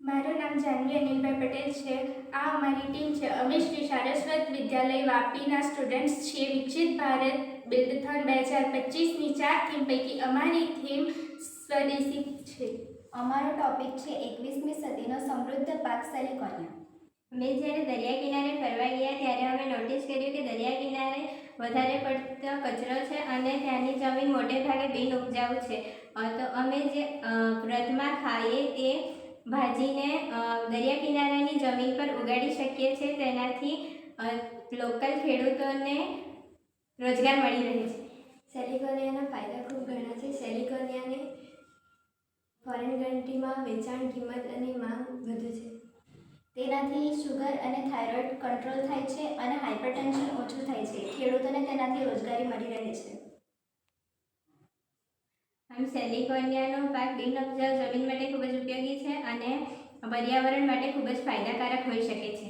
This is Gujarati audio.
મારું નામ જાનવી અનિલભાઈ પટેલ છે। આ અમારી ટીમ છે। અમે શ્રી સારસ્વત વિદ્યાલય વાપીના સ્ટુડન્ટ્સ છીએ। વિકસિત ભારત બિલ્ડથોન 2025ની 4 થીમ પૈકી અમારી થીમ સ્વદેશી છે। અમારો ટોપિક છે 21મી સદીનો સમૃદ્ધ પાક સેલિકોનિયા। અમે જ્યારે દરિયા કિનારે ફરવા ગયા ત્યારે અમે નોટિસ કર્યું કે દરિયા કિનારે વધારે પડતો કચરો છે અને ત્યાંની જમીન મોટે ભાગે બિન ઉપજાઉ છે। તો અમે જે વ્રતમાં ખાઈએ તે ભાજીને દરિયા કિનારાની જમીન પર ઉગાડી શકીએ છીએ। તેનાથી લોકલ ખેડૂતોને રોજગાર મળી રહે છે। સેલિકોનિયાના ફાયદા ખૂબ ઘણા છે। સેલિકોનિયાને ફોરેન કન્ટ્રીમાં વેચાણ કિંમત અને માંગ વધુ છે। તેનાથી શુગર અને થાઇરોઇડ કંટ્રોલ થાય છે અને હાઇપરટેન્શન ઓછું થાય છે। ખેડૂતોને તેનાથી રોજગારી મળી રહે છે। આમ સેલિકોનિયાનો પાક બિન ઉપજાઉ જમીન માટે ખૂબ જ ઉપયોગી છે અને પર્યાવરણ માટે ખૂબ જ ફાયદાકારક હોઈ શકે છે।